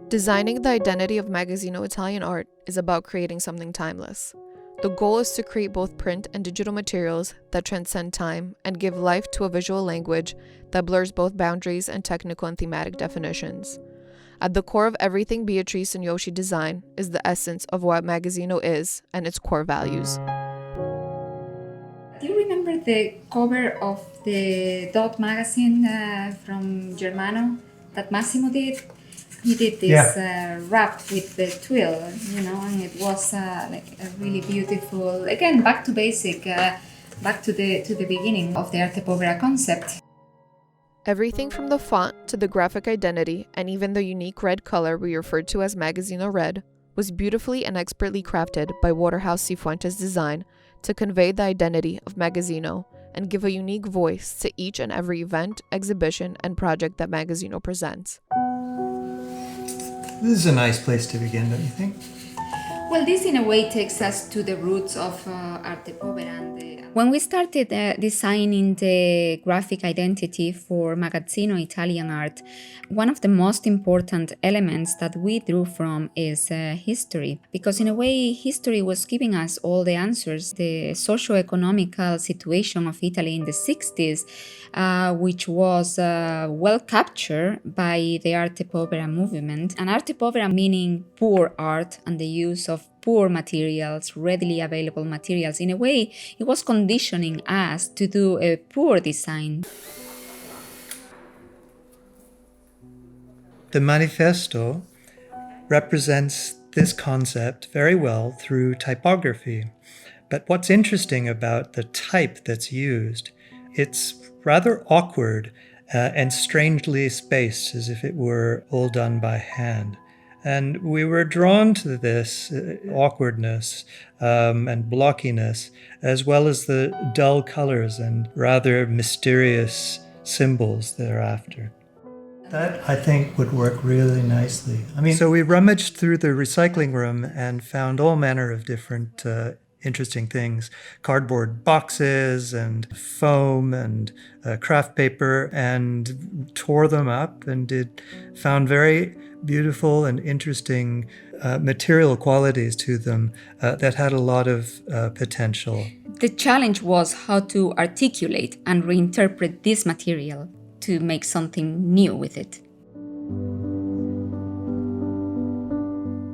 Designing the identity of Magazzino Italian art is about creating something timeless. The goal is to create both print and digital materials that transcend time and give life to a visual language that blurs both boundaries and technical and thematic definitions. At the core of everything Beatriz and Yoshi design is the essence of what Magazzino is and its core values. Do you remember the cover of the Dot magazine from Germano that Massimo did? He did this wrap with the twill, and it was like a really beautiful, again, back to basic, back to the beginning of the arte povera concept. Everything from the font to the graphic identity and even the unique red color we refer to as Magazzino Red was beautifully and expertly crafted by Waterhouse Cifuentes design to convey the identity of Magazzino and give a unique voice to each and every event, exhibition, and project that Magazzino presents. This is a nice place to begin, don't you think? Well, this in a way takes us to the roots of arte povera. When we started designing the graphic identity for Magazzino Italian art, one of the most important elements that we drew from is history. Because in a way, history was giving us all the answers. The socio-economical situation of Italy in the 60s, which was well captured by the arte povera movement. And arte povera meaning poor art and the use of poor materials, readily available materials. In a way, it was conditioning us to do a poor design. The manifesto represents this concept very well through typography. But what's interesting about the type that's used, it's rather awkward and strangely spaced, as if it were all done by hand. And we were drawn to this awkwardness and blockiness, as well as the dull colors and rather mysterious symbols thereafter. That, I think, would work really nicely. So we rummaged through the recycling room and found all manner of different interesting things. Cardboard boxes and foam and craft paper, and tore them up and found very beautiful and interesting material qualities to them that had a lot of potential. The challenge was how to articulate and reinterpret this material to make something new with it.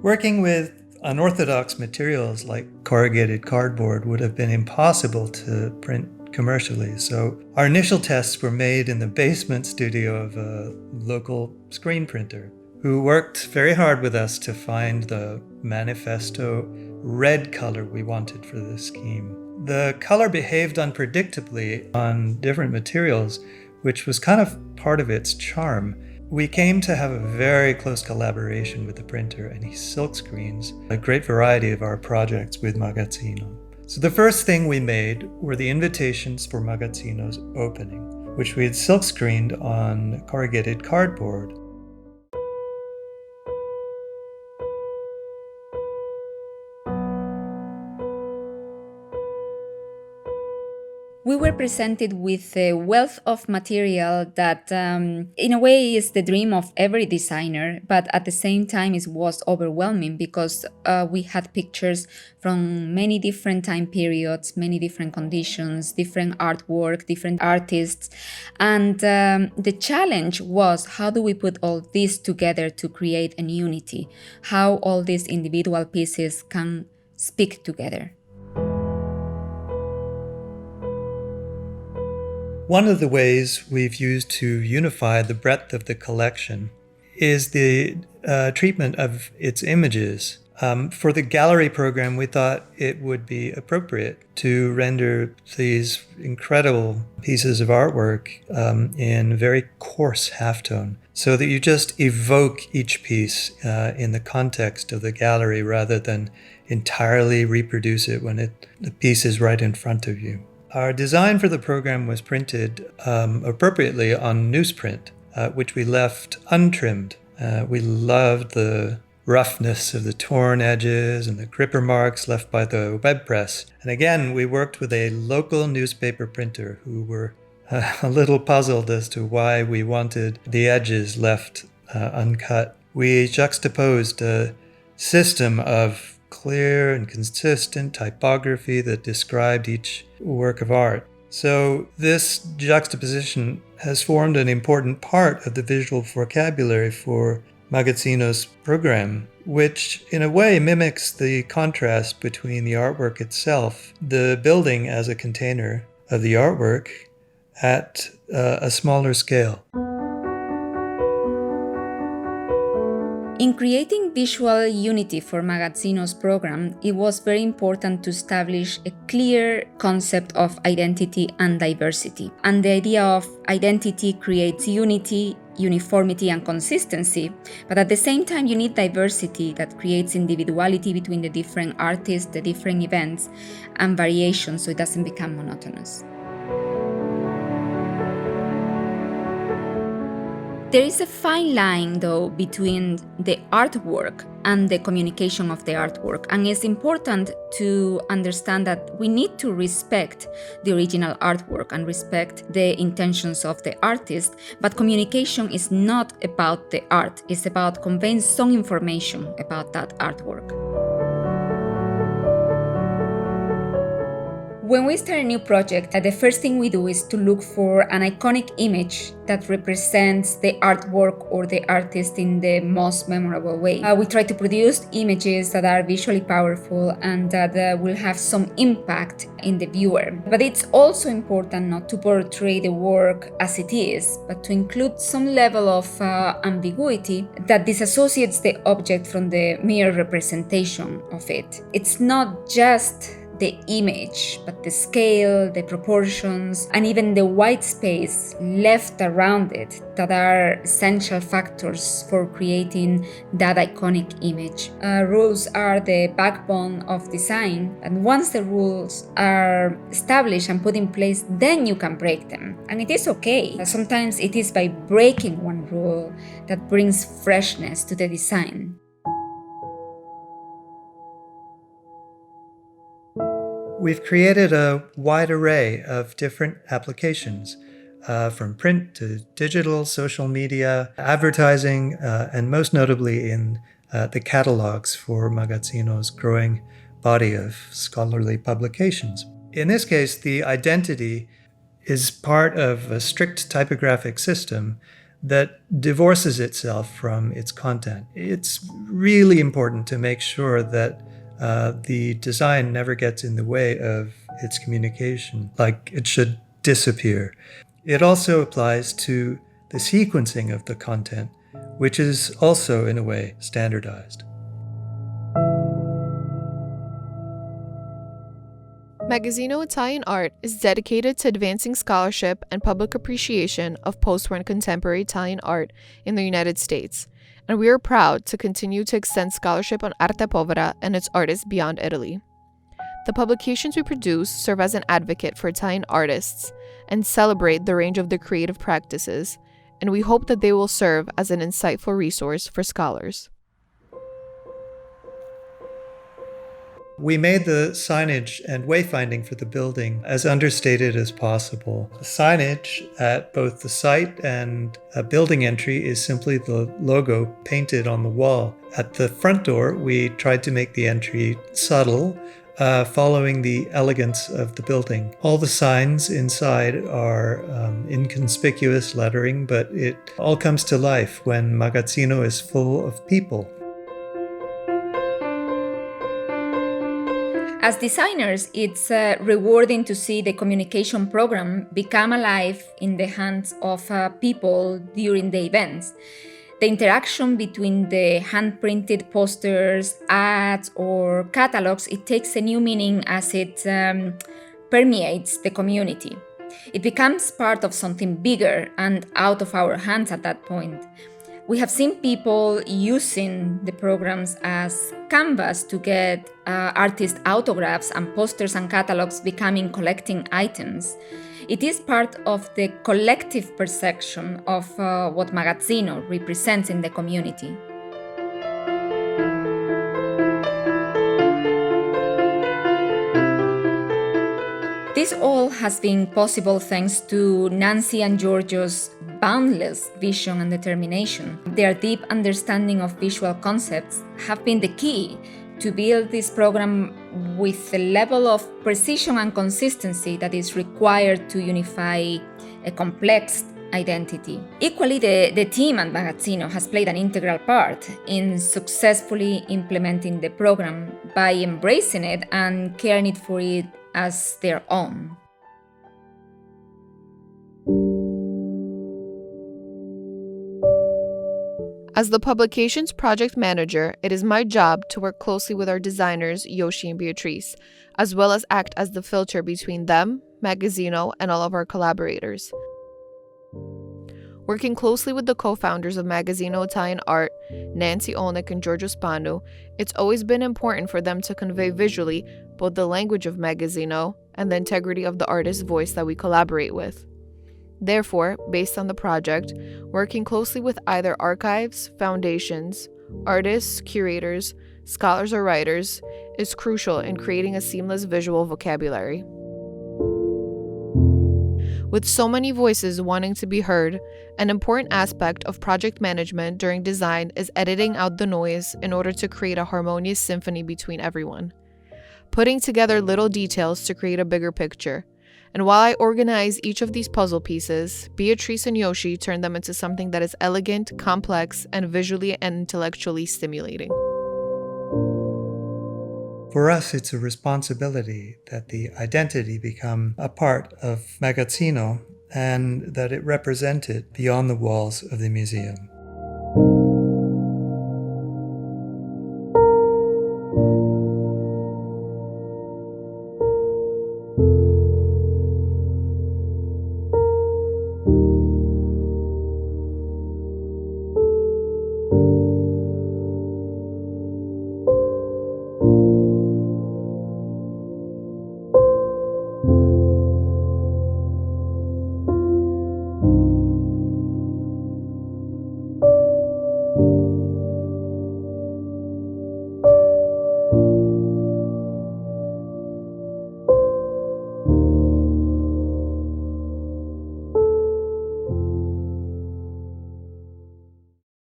Working with unorthodox materials like corrugated cardboard would have been impossible to print commercially. So our initial tests were made in the basement studio of a local screen printer who worked very hard with us to find the manifesto red color we wanted for this scheme. The color behaved unpredictably on different materials, which was kind of part of its charm. We came to have a very close collaboration with the printer, and he silkscreens a great variety of our projects with Magazzino. So the first thing we made were the invitations for Magazzino's opening, which we had silkscreened on corrugated cardboard. We were presented with a wealth of material that, in a way, is the dream of every designer, but at the same time it was overwhelming because we had pictures from many different time periods, many different conditions, different artwork, different artists. And the challenge was, how do we put all this together to create an unity? How all these individual pieces can speak together? One of the ways we've used to unify the breadth of the collection is the treatment of its images. For the gallery program, we thought it would be appropriate to render these incredible pieces of artwork in very coarse halftone, so that you just evoke each piece in the context of the gallery rather than entirely reproduce it when the piece is right in front of you. Our design for the program was printed appropriately on newsprint, which we left untrimmed. We loved the roughness of the torn edges and the gripper marks left by the web press. And again, we worked with a local newspaper printer who were a little puzzled as to why we wanted the edges left uncut. we juxtaposed a system of clear and consistent typography that described each work of art. So this juxtaposition has formed an important part of the visual vocabulary for Magazzino's program, which in a way mimics the contrast between the artwork itself, the building as a container of the artwork, at a smaller scale. In creating visual unity for Magazzino's program, it was very important to establish a clear concept of identity and diversity. And the idea of identity creates unity, uniformity, and consistency. But at the same time, you need diversity that creates individuality between the different artists, the different events, and variation so it doesn't become monotonous. There is a fine line, though, between the artwork and the communication of the artwork, and it's important to understand that we need to respect the original artwork and respect the intentions of the artist, but communication is not about the art, it's about conveying some information about that artwork. When we start a new project, the first thing we do is to look for an iconic image that represents the artwork or the artist in the most memorable way. We try to produce images that are visually powerful and that will have some impact in the viewer. But it's also important not to portray the work as it is, but to include some level of ambiguity that disassociates the object from the mere representation of it. It's not just the image, but the scale, the proportions, and even the white space left around it that are essential factors for creating that iconic image. Rules are the backbone of design, and once the rules are established and put in place, then you can break them. And it is okay. Sometimes it is by breaking one rule that brings freshness to the design. We've created a wide array of different applications, from print to digital, social media, advertising, and most notably in the catalogs for Magazzino's growing body of scholarly publications. In this case, the identity is part of a strict typographic system that divorces itself from its content. It's really important to make sure that the design never gets in the way of its communication, like it should disappear. It also applies to the sequencing of the content, which is also, in a way, standardized. Magazzino Italian Art is dedicated to advancing scholarship and public appreciation of post-war and contemporary Italian art in the United States, and we are proud to continue to extend scholarship on Arte Povera and its artists beyond Italy. The publications we produce serve as an advocate for Italian artists and celebrate the range of their creative practices, and we hope that they will serve as an insightful resource for scholars. We made the signage and wayfinding for the building as understated as possible. The signage at both the site and a building entry is simply the logo painted on the wall. At the front door, we tried to make the entry subtle, following the elegance of the building. All the signs inside are inconspicuous lettering, but it all comes to life when Magazzino is full of people. As designers, it's rewarding to see the communication program become alive in the hands of people during the events. The interaction between the hand-printed posters, ads, or catalogs, it takes a new meaning as it permeates the community. It becomes part of something bigger and out of our hands at that point. We have seen people using the programs as canvas to get artist autographs, and posters and catalogs becoming collecting items. It is part of the collective perception of what Magazzino represents in the community. This all has been possible thanks to Nancy and Giorgio's boundless vision and determination. Their deep understanding of visual concepts have been the key to build this program with the level of precision and consistency that is required to unify a complex identity. Equally, the team at Magazzino has played an integral part in successfully implementing the program by embracing it and caring for it as their own. As the publication's project manager, it is my job to work closely with our designers, Yoshi and Beatriz, as well as act as the filter between them, Magazzino, and all of our collaborators. Working closely with the co-founders of Magazzino Italian Art, Nancy Olnick and Giorgio Spanu, it's always been important for them to convey visually both the language of Magazzino and the integrity of the artist's voice that we collaborate with. Therefore, based on the project, working closely with either archives, foundations, artists, curators, scholars, or writers is crucial in creating a seamless visual vocabulary. With so many voices wanting to be heard, an important aspect of project management during design is editing out the noise in order to create a harmonious symphony between everyone, putting together little details to create a bigger picture. And while I organize each of these puzzle pieces, Beatriz and Yoshi turn them into something that is elegant, complex, and visually and intellectually stimulating. For us, it's a responsibility that the identity become a part of Magazzino and that it represent it beyond the walls of the museum.